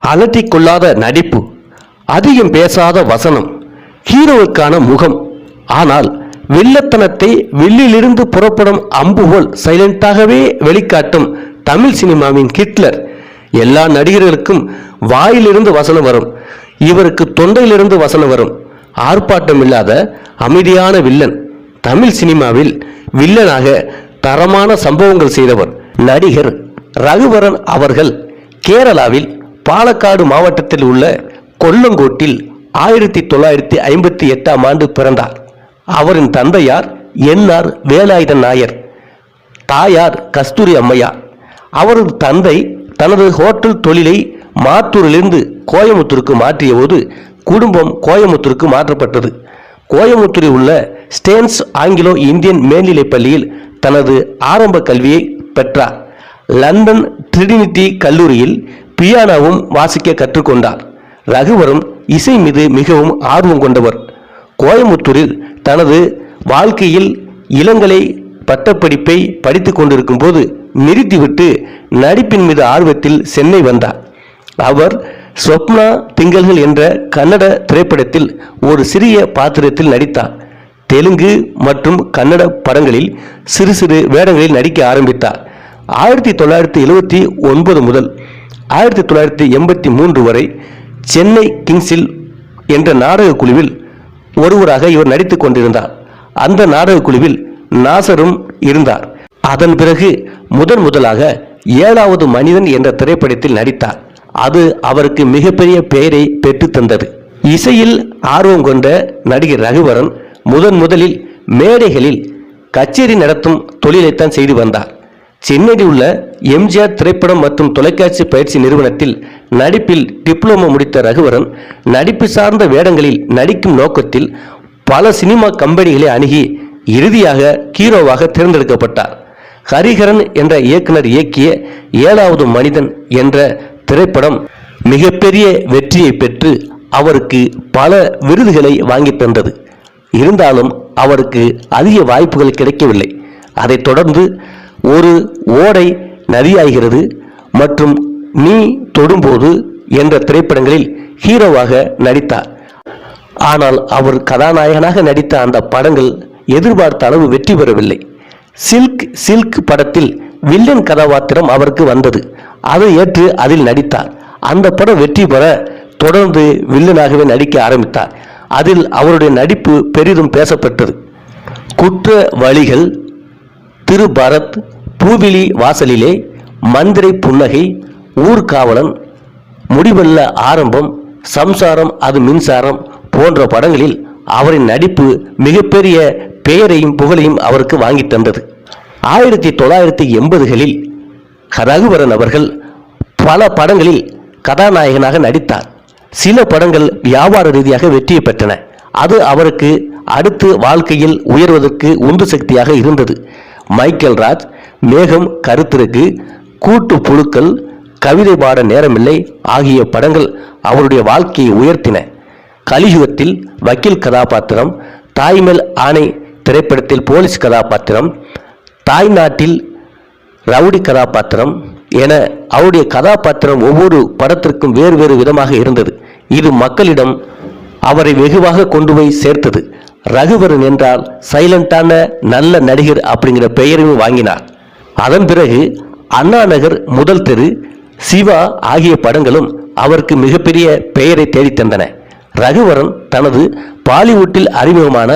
அலட்டிக் கொள்ளாத நடிப்பு, அதிகம் பேசாத வசனம், ஹீரோவுக்கான முகம். ஆனால் வில்லத்தனத்தை வில்லிலிருந்து புறப்படும் அம்புகோல் சைலண்டாகவே வெளிக்காட்டும் தமிழ் சினிமாவின் ஹிட்லர். எல்லா நடிகர்களுக்கும் வாயிலிருந்து வசனம் வரும், இவருக்கு தொண்டையிலிருந்து வசனம் வரும். ஆர்ப்பாட்டம் இல்லாத அமைதியான வில்லன். தமிழ் சினிமாவில் வில்லனாக தரமான சம்பவங்கள் செய்தவர் நடிகர் ரகுவரன் அவர்கள். கேரளாவில் பாலக்காடு மாவட்டத்தில் உள்ள கொல்லங்கோட்டில் 1958ஆம் ஆண்டு பிறந்தார். அவரின் தந்தையார் என்ஆர் வேலாயுதன் நாயர், தாயார் கஸ்தூரி அம்மையார். அவரது தந்தை தனது ஹோட்டல் தொழிலை மாத்தூரிலிருந்து கோயமுத்தூருக்கு மாற்றிய போது குடும்பம் கோயமுத்தூருக்கு மாற்றப்பட்டது. கோயமுத்தூரில் உள்ள ஸ்டேன்ஸ் ஆங்கிலோ இந்தியன் மேல்நிலைப் பள்ளியில் தனது ஆரம்ப கல்வியை பெற்றார். லண்டன் ட்ரினிட்டி கல்லூரியில் பியானோவும் வாசிக்க கற்றுக்கொண்டார். ரகுவரன் இசை மீது மிகவும் ஆர்வம் கொண்டவர். கோயமுத்தூரில் தனது வாழ்க்கையில் இளங்கலை பட்டப்படிப்பை படித்து கொண்டிருக்கும் போது நிறுத்திவிட்டு நடிப்பின் மீது ஆர்வத்தில் சென்னை வந்தார். அவர் ஸ்வப்னா திங்கள்கள் என்ற கன்னட திரைப்படத்தில் ஒரு சிறிய பாத்திரத்தில் நடித்தார். தெலுங்கு மற்றும் கன்னட படங்களில் சிறு சிறு வேடங்களில் நடிக்க ஆரம்பித்தார். 1979 முதல் 1983 வரை சென்னை கிங்ஸில் என்ற நாடக குழுவில் ஒருவராக இவர் நடித்துக் கொண்டிருந்தார். அந்த நாடக குழுவில் நாசரும் இருந்தார். அதன் பிறகு முதலாக 7வது மனிதன் என்ற திரைப்படத்தில் நடித்தார். அது அவருக்கு மிகப்பெரிய பெயரை பெற்று தந்தது. இசையில் ஆர்வம் கொண்ட நடிகர் ரகுவரன் முதலில் மேடைகளில் கச்சேரி நடத்தும் தொழிலைத்தான் செய்து வந்தார். சென்னையில் உள்ள எம்ஜிஆர் திரைப்படம் மற்றும் தொலைக்காட்சி பயிற்சி நிறுவனத்தில் நடிப்பில் டிப்ளமோ முடித்த ரகுவரன் நடிப்பு சார்ந்த வேடங்களில் நடிக்கும் நோக்கத்தில் பல சினிமா கம்பெனிகளை அணுகி இறுதியாக ஹீரோவாக தேர்ந்தெடுக்கப்பட்டார். ஹரிஹரன் என்ற இயக்குனர் இயக்கிய 7வது மனிதன் என்ற திரைப்படம் மிகப்பெரிய வெற்றியை பெற்று அவருக்கு பல விருதுகளை வாங்கி தந்தது. இருந்தாலும் அவருக்கு அதிக வாய்ப்புகள் கிடைக்கவில்லை. அதைத் தொடர்ந்து ஒரு ஓடை நதியாகிறது மற்றும் நீ தொடும்போது என்ற திரைப்படங்களில் ஹீரோவாக நடித்தார். ஆனால் அவர் கதாநாயகனாக நடித்த அந்த படங்கள் எதிர்பார்த்த அளவு வெற்றி பெறவில்லை. சில்க் படத்தில் வில்லன் கதாபாத்திரம் அவருக்கு வந்தது. அதை ஏற்று அதில் நடித்தார். அந்த படம் வெற்றி பெற தொடர்ந்து வில்லனாகவே நடிக்க ஆரம்பித்தார். அதில் அவருடைய நடிப்பு பெரிதும் பேசப்பட்டது. குற்ற வழிகள், திரு பரத், பூவிலி வாசலிலே, மந்திரை புன்னகை, ஊர்காவலன், முடிவல்ல ஆரம்பம், சம்சாரம் அது மின்சாரம் போன்ற படங்களில் அவரின் நடிப்பு மிகப்பெரிய பெயரையும் புகழையும் அவருக்கு வாங்கி தந்தது. 1980களில் ரகுவரன் அவர்கள் பல படங்களில் கதாநாயகனாக நடித்தார். சில படங்கள் வியாபார ரீதியாக வெற்றியை பெற்றன. அது அவருக்கு அடுத்து வாழ்க்கையில் உயர்வதற்கு உந்து சக்தியாக இருந்தது. மைக்கேல் ராஜ், மேகம் கருத்திருக்கு, கூட்டு புழுக்கள், கவிதை பாட நேரமில்லை ஆகிய படங்கள் அவருடைய வாழ்க்கையை உயர்த்தின. கலியுகத்தில் வக்கீல் கதாபாத்திரம், தாய்மேல் ஆணை திரைப்படத்தில் போலீஸ் கதாபாத்திரம், தாய்நாட்டில் ரவுடி கதாபாத்திரம் என அவருடைய கதாபாத்திரம் ஒவ்வொரு படத்திற்கும் வேறு வேறு விதமாக இருந்தது. இது மக்களிடம் அவரை வெகுவாக கொண்டு போய் சேர்த்தது. ரகுவரன் என்றால் சைலண்டான நல்ல நடிகர் அப்படிங்கிற பெயரையும் வாங்கினார். அதன் பிறகு அண்ணா நகர், முதல் தெரு, சிவா ஆகிய படங்களும் அவருக்கு மிகப்பெரிய பெயரை தேடித்தந்தன. ரகுவரன் தனது பாலிவுட்டில் அறிமுகமான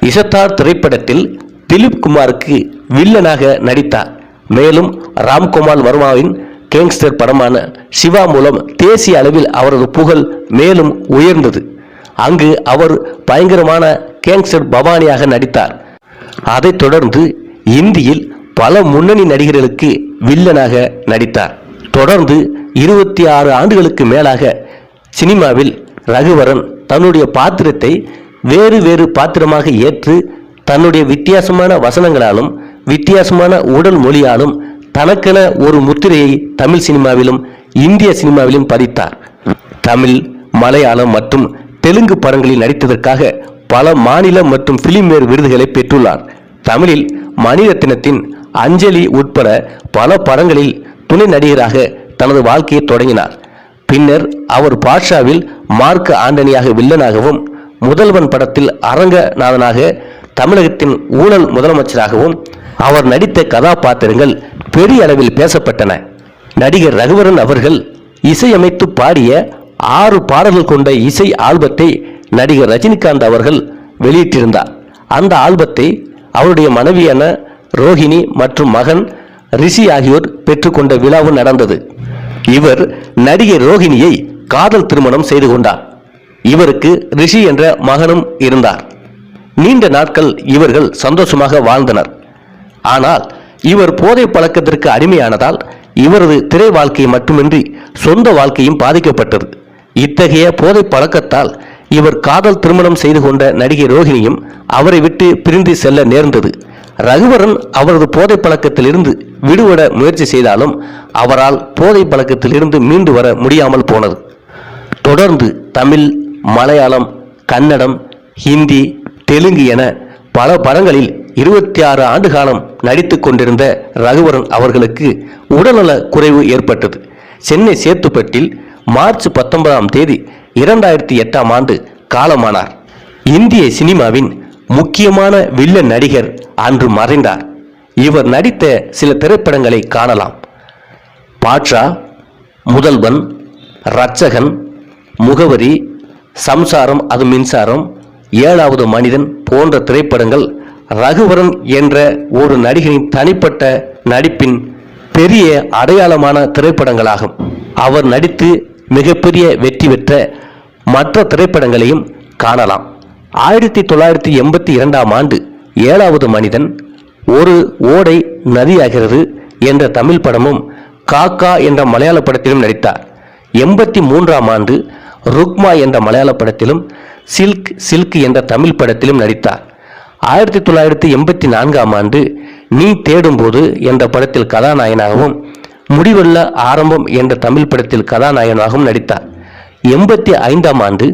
இசத்தார் திரைப்படத்தில் திலீப் குமாருக்கு வில்லனாக நடித்தார். மேலும் ராம்குமார் வர்மாவின் கேங்ஸ்டர் படமான சிவா மூலம் தேசிய அளவில் அவரது புகழ் மேலும் உயர்ந்தது. அங்கு அவர் பயங்கரமான கேங்ஸ்டர் பவானியாக நடித்தார். அதைத் தொடர்ந்து இந்தியில் பல முன்னணி நடிகர்களுக்கு வில்லனாக நடித்தார். தொடர்ந்து 26 ஆண்டுகளுக்கு மேலாக சினிமாவில் ரகுவரன் தன்னுடைய பாத்திரத்தை வேறு வேறு பாத்திரமாக ஏற்று தன்னுடைய வித்தியாசமான வசனங்களாலும் வித்தியாசமான உடல் மொழியாலும் தனக்கென ஒரு முத்திரையை தமிழ் சினிமாவிலும் இந்திய சினிமாவிலும் பதித்தார். தமிழ், மலையாளம் மற்றும் தெலுங்கு படங்களில் நடித்ததற்காக பல மாநில மற்றும் பிலிம்பேர் விருதுகளை பெற்றுள்ளார். தமிழில் மணிரத்னத்தின் அஞ்சலி உட்பட பல படங்களில் துணை நடிகராக தனது வாழ்க்கையை தொடங்கினார். பின்னர் அவர் பாட்ஷாவில் மார்க் ஆண்டனியாக வில்லனாகவும், முதல்வன் படத்தில் அரங்கநாதனாக தமிழகத்தின் ஊழல் முதலமைச்சராகவும் அவர் நடித்த கதாபாத்திரங்கள் பெரிய அளவில் பேசப்பட்டன. நடிகர் ரகுவரன் அவர்கள் இசையமைத்து பாடிய 6 பாடல்கள் கொண்ட இசை ஆல்பத்தை நடிகர் ரஜினிகாந்த் அவர்கள் வெளியிட்டிருந்தார். அந்த ஆல்பத்தை அவருடைய மனைவியான ரோஹிணி மற்றும் மகன் ரிஷி ஆகியோர் பெற்றுக்கொண்ட விழாவும் நடந்தது. இவர் நடிகை ரோஹிணியை காதல் திருமணம் செய்து கொண்டார். இவருக்கு ரிஷி என்ற மகனும் இருந்தார். நீண்ட நாட்கள் இவர்கள் சந்தோஷமாக வாழ்ந்தனர். ஆனால் இவர் போதை பழக்கத்திற்கு அடிமையானதால் இவரது திரை வாழ்க்கை மட்டுமின்றி சொந்த வாழ்க்கையும் பாதிக்கப்பட்டது. இத்தகைய போதை பழக்கத்தால் இவர் காதல் திருமணம் செய்து கொண்ட நடிகை ரோஹிணியும் அவரை விட்டு பிரிந்து செல்ல நேர்ந்தது. ரகுவரன் அவரது போதை பழக்கத்திலிருந்து விடுபட முயற்சி செய்தாலும் அவரால் போதை பழக்கத்திலிருந்து மீண்டு வர முடியாமல் போனது. தொடர்ந்து தமிழ், மலையாளம், கன்னடம், ஹிந்தி, தெலுங்கு என பல படங்களில் 26 ஆண்டு காலம் நடித்து கொண்டிருந்த ரகுவரன் அவர்களுக்கு உடல்நல குறைவு ஏற்பட்டது. சென்னை சேத்துப்பட்டில் மார்ச் 19ஆம் தேதி 2008ஆம் ஆண்டு காலமானார். இந்திய சினிமாவின் முக்கியமான வில்லன் நடிகர் அன்று மறைந்தார். இவர் நடித்த சில திரைப்படங்களை காணலாம். பாட்ஷா, முதல்வன், ரட்சகன், முகவரி, சம்சாரம் அது மின்சாரம், 7வது மனிதன் போன்ற திரைப்படங்கள் ரகுவரன் என்ற ஒரு நடிகரின் தனிப்பட்ட நடிப்பின் பெரிய அடையாளமான திரைப்படங்களாகும். அவர் நடித்து மிகப்பெரிய வெற்றி பெற்ற மற்ற திரைப்படங்களையும் காணலாம். 1982ஆம் ஆண்டு 7வது மனிதன், ஒரு ஓடை நதியாகிறது என்ற தமிழ் படமும், காக்கா என்ற மலையாள படத்திலும் நடித்தார். 83ஆம் ஆண்டு ருக்மா என்ற மலையாள படத்திலும், சில்க் என்ற தமிழ் படத்திலும் நடித்தார். 1984ஆம் ஆண்டு நீ தேடும்போது என்ற படத்தில் கதாநாயகனாகவும், முடிவல்ல ஆரம்பம் என்ற தமிழ் படத்தில் கதாநாயகனாகவும் நடித்தார். 85ஆம் ஆண்டு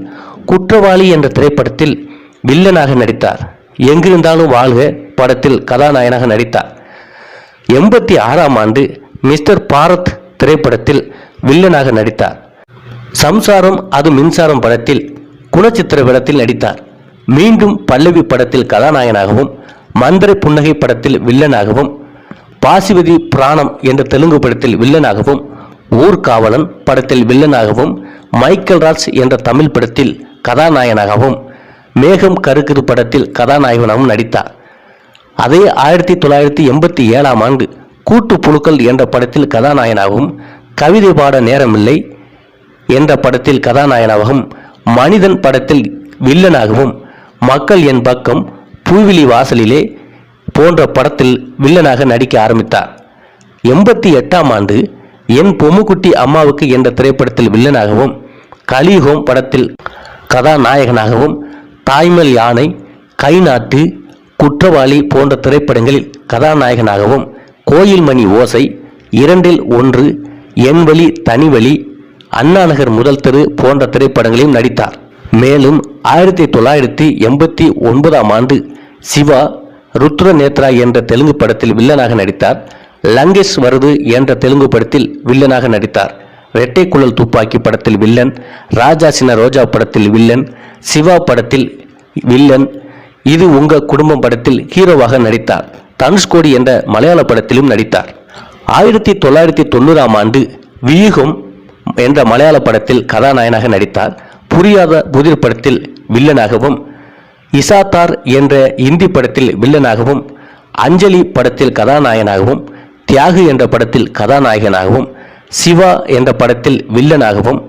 குற்றவாளி என்ற திரைப்படத்தில் வில்லனாக நடித்தார். எங்கிருந்தாலும் வாழ்க படத்தில் கதாநாயகனாக நடித்தார். 86ஆம் ஆண்டு மிஸ்டர் பாரத் திரைப்படத்தில் வில்லனாக நடித்தார். சம்சாரம் அது மின்சாரம் படத்தில் குணச்சித்திர படத்தில் நடித்தார். மீண்டும் பல்லவி படத்தில் கதாநாயகனாகவும், மந்திர புன்னகை படத்தில் வில்லனாகவும், பாசிவதி பிராணம் என்ற தெலுங்கு படத்தில் வில்லனாகவும், ஊர்காவலன் படத்தில் வில்லனாகவும், மைக்கேல் ராஜ் என்ற தமிழ் படத்தில் கதாநாயகனாகவும், மேகம் கருக்குது படத்தில் கதாநாயகனாகவும் நடித்தார். அதே 1987ஆம் ஆண்டு கூட்டு புழுக்கள் என்ற படத்தில் கதாநாயகனாகவும், கவிதை பாட நேரமில்லை என்ற படத்தில் கதாநாயகனாகவும், மனிதன் படத்தில் வில்லனாகவும், மக்கள் என் பக்கம், பூவிலி வாசலிலே போன்ற படத்தில் வில்லனாக நடிக்க ஆரம்பித்தார். 88ஆம் ஆண்டு என் பொம்முக்குட்டி அம்மாவுக்கு என்ற திரைப்படத்தில் வில்லனாகவும், கலியுகம் படத்தில் கதாநாயகனாகவும், தாய்மல் யானை, கை நாட்டு, குற்றவாளி போன்ற திரைப்படங்களில் கதாநாயகனாகவும், கோயில் மணி ஓசை, 2இல் 1, என் வழி தனிவழி, அண்ணாநகர் முதல் தெரு போன்ற திரைப்படங்களிலும் நடித்தார். மேலும் 1989ஆம் ஆண்டு சிவா ருத்ர நேத்ரா என்ற தெலுங்கு படத்தில் வில்லனாக நடித்தார். லங்கேஷ் வருது என்ற தெலுங்கு படத்தில் வில்லனாக நடித்தார். இரட்டை குழல் துப்பாக்கி படத்தில் வில்லன், ராஜா சின்ன ரோஜா படத்தில் வில்லன், சிவா படத்தில் வில்லன், இது உங்க குடும்பம் படத்தில் ஹீரோவாக நடித்தார். தனுஷ்கோடி என்ற மலையாள படத்திலும் நடித்தார். 1990ஆம் ஆண்டு வியூகம் என்ற மலையாள படத்தில் கதாநாயகனாக நடித்தார். புரியாத புதிர் படத்தில் வில்லனாகவும், இசாத்தார் என்ற இந்தி படத்தில் வில்லனாகவும், அஞ்சலி படத்தில் கதாநாயகனாகவும், தியாகு என்ற படத்தில் கதாநாயகனாகவும், சிவா என்ற படத்தில் வில்லனாகவும்,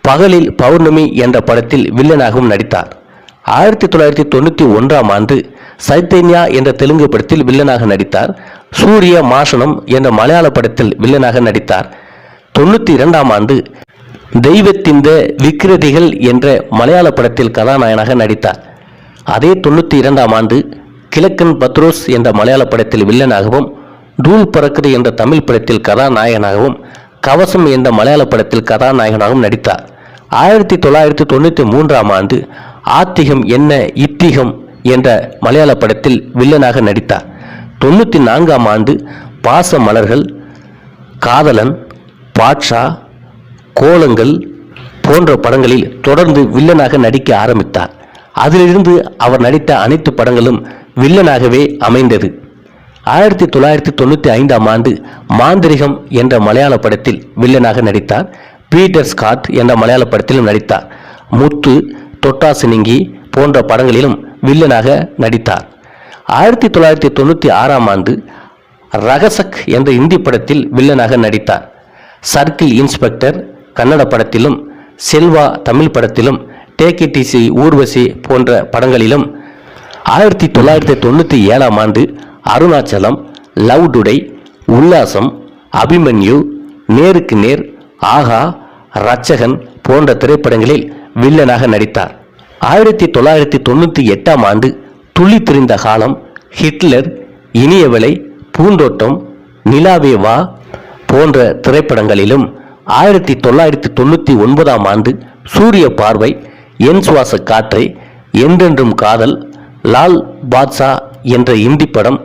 பகலில் பௌர்ணமி என்ற படத்தில் வில்லனாகவும் நடித்தார். 1991ஆம் ஆண்டு சைத்தன்யா என்ற தெலுங்கு படத்தில் வில்லனாக நடித்தார். சூரிய மாசனம் என்ற மலையாள படத்தில் வில்லனாக நடித்தார். 92ஆம் ஆண்டு தெய்வத்திந்த விக்கிரதிகள் என்ற மலையாள படத்தில் கதாநாயகனாக நடித்தார். அதே 92ஆம் ஆண்டு கிழக்கன் பத்ரோஸ் என்ற மலையாள படத்தில் வில்லனாகவும், டூல் பறக்குது என்ற தமிழ் படத்தில் கதாநாயகனாகவும், கவசம் என்ற மலையாள படத்தில் கதாநாயகனாகவும் நடித்தார். 1993ஆம் ஆண்டு ஆத்திகம் என்ன இத்திகம் என்ற மலையாள படத்தில் வில்லனாக நடித்தார். 94ஆம் ஆண்டு பாச மலர்கள், காதலன், பாட்ஷா, கோலங்கள் போன்ற படங்களில் தொடர்ந்து வில்லனாக நடிக்க ஆரம்பித்தார். அதிலிருந்து அவர் நடித்த அனைத்து படங்களும் வில்லனாகவே அமைந்தது. 1995ஆம் ஆண்டு மாந்திரிகம் என்ற மலையாள படத்தில் வில்லனாக நடித்தார். பீட்டர் ஸ்காட் என்ற மலையாள படத்திலும் நடித்தார். முத்து, தொட்டாசினிங்கி போன்ற படங்களிலும் வில்லனாக நடித்தார். 1996ஆம் ஆண்டு ரகசக் என்ற இந்தி படத்தில் வில்லனாக நடித்தார். சர்க்கிள் இன்ஸ்பெக்டர் கன்னட படத்திலும், செல்வா தமிழ் படத்திலும், டேக் இட் ஈஸி ஊர்வசி போன்ற படங்களிலும் 1997ஆம் ஆண்டு அருணாச்சலம், லவ் டுடே, உல்லாசம், அபிமன்யு, நேருக்கு நேர், ஆகா, ரட்சகன் போன்ற திரைப்படங்களில் வில்லனாக நடித்தார். 1998ஆம் ஆண்டு துள்ளி திரிந்த காலம், ஹிட்லர், இனியவளை, பூந்தோட்டம், நிலாவே வா போன்ற திரைப்படங்களிலும் 1999ஆம் ஆண்டு சூரிய பார்வை, என் சுவாச காற்றை, என்றென்றும் காதல், லால் பாட்ஷா என்ற இந்தி படம்,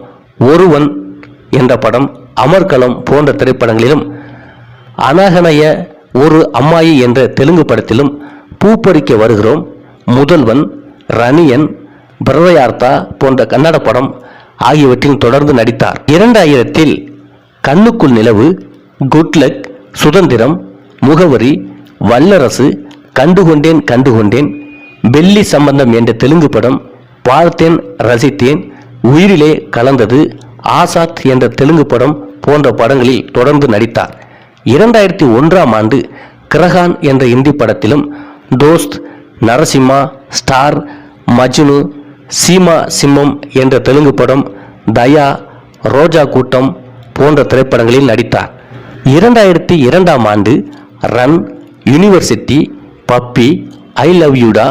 ஒருவன் என்ற படம், அமர்கலம் போன்ற திரைப்படங்களிலும், அனகனய ஒரு அம்மாயி என்ற தெலுங்கு படத்திலும், பூப்பறிக்க வருகிறோம், முதல்வன், ரணியன், பிரதயார்த்தா போன்ற கன்னட படம் ஆகியவற்றில் தொடர்ந்து நடித்தார். 2000இல் கண்ணுக்குள் நிலவு, குட்லக், சுதந்திரம், முகவரி, வல்லரசு, கண்டுகொண்டேன் கண்டுகொண்டேன், பெல்லி சம்பந்தம் என்ற தெலுங்கு படம், பார்த்தேன் ரசித்தேன், உயிரிலே கலந்தது, ஆசாத் என்ற தெலுங்கு படம் போன்ற படங்களில் தொடர்ந்து நடித்தார். 2001ஆம் ஆண்டு கிரகான் என்ற இந்தி படத்திலும், தோஸ்த், நரசிம்மா, ஸ்டார், மஜ்னு, சீமா சிம்மம் என்ற தெலுங்கு படம், தயா, ரோஜா கூட்டம் போன்ற திரைப்படங்களில் நடித்தார். 2002ஆம் ஆண்டு run, university, puppy, I love யூடா,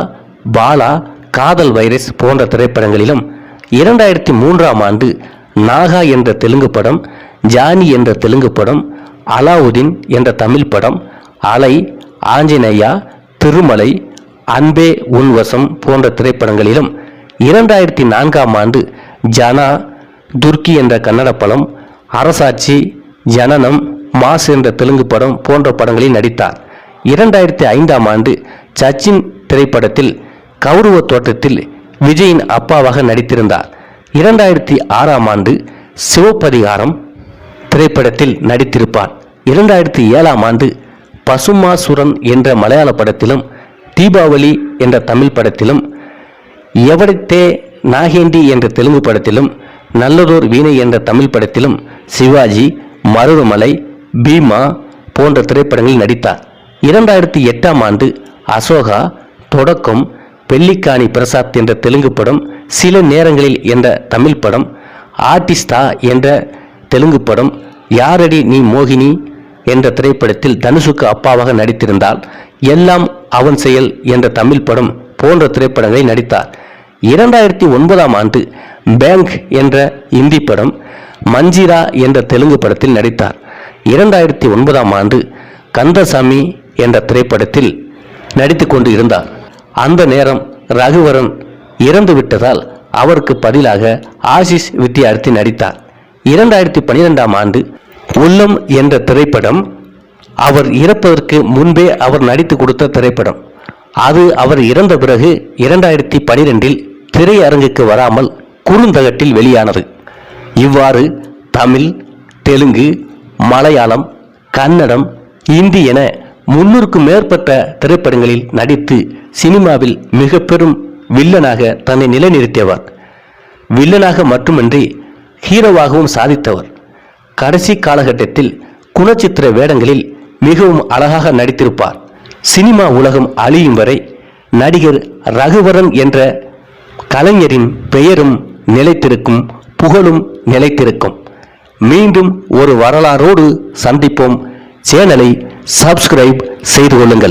பாலா, காதல் வைரஸ் போன்ற திரைப்படங்களிலும், 2003ஆம் ஆண்டு நாகா என்ற தெலுங்கு படம், ஜானி என்ற தெலுங்கு படம், அலாவுதீன் என்ற தமிழ் படம், அலை, ஆஞ்சநேயா, திருமலை, அன்பே உன் வசம் போன்ற திரைப்படங்களிலும், 2004ஆம் ஆண்டு ஜனா, துர்க்கி என்ற கன்னட படம், அரசாட்சி, ஜனனம், மாஸ் என்ற தெலுங்கு படம் போன்ற படங்களில் நடித்தார். 2005ஆம் ஆண்டு சச்சின் திரைப்படத்தில் கௌரவ தோற்றத்தில் விஜயின் அப்பாவாக நடித்திருந்தார். 2006ஆம் ஆண்டு சிவப்பதிகாரம் திரைப்படத்தில் நடித்திருப்பார். 2007ஆம் ஆண்டு பசுமாசுரன் என்ற மலையாள படத்திலும், தீபாவளி என்ற தமிழ் படத்திலும், எவடித்தே நாகேண்டி என்ற தெலுங்கு படத்திலும், நல்லதோர் வீணை என்ற தமிழ் படத்திலும், சிவாஜி, மருதமலை, பீமா போன்ற திரைப்படங்களில் நடித்தார். 2008ஆம் ஆண்டு அசோகா, தொடக்கம், பெல்லிக்காணி பிரசாத் என்ற தெலுங்கு படம், சில நேரங்களில் என்ற தமிழ் படம், ஆர்டிஸ்டா என்ற தெலுங்கு படம், யாரடி நீ மோகினி என்ற திரைப்படத்தில் தனுஷுக்கு அப்பாவாக நடித்திருந்தால், எல்லாம் அவன் செயல் என்ற தமிழ் படம் போன்ற திரைப்படங்களில் நடித்தார். 2009ஆம் ஆண்டு பேங்க் என்ற இந்தி படம், மஞ்சிரா என்ற தெலுங்கு படத்தில் நடித்தார். 2009ஆம் ஆண்டு கந்தசாமி என்ற திரைப்படத்தில் நடித்து கொண்டு இருந்தார். அந்த நேரம் ரகுவரன் இறந்து விட்டதால் அவருக்கு பதிலாக ஆசிஷ் வித்யார்த்தி நடித்தார். 2012ஆம் ஆண்டு உள்ளம் என்ற திரைப்படம் அவர் இறப்பதற்கு முன்பே அவர் நடித்து கொடுத்த திரைப்படம். அது அவர் இறந்த பிறகு 2012இல் திரையரங்குக்கு வராமல் குறுந்தகட்டில் வெளியானது. இவ்வாறு தமிழ், தெலுங்கு, மலையாளம், கன்னடம், இந்தி என 300க்கும் மேற்பட்ட திரைப்படங்களில் நடித்து சினிமாவில் மிக பெரும் வில்லனாக தன்னை நிலைநிறுத்தியவர். வில்லனாக மட்டுமின்றி ஹீரோவாகவும் சாதித்தவர். கடைசி காலகட்டத்தில் குணச்சித்திர வேடங்களில் மிகவும் அழகாக நடித்திருப்பார். சினிமா உலகம் அழியும் வரை நடிகர் ரகுவரன் என்ற கலைஞரின் பெயரும் நிலைத்திருக்கும், புகழும் நிலைத்திருக்கும். மீண்டும் ஒரு வரலாறோடு சந்திப்போம். சேனலை சப்ஸ்கிரைப் செய்து கொள்ளுங்கள்.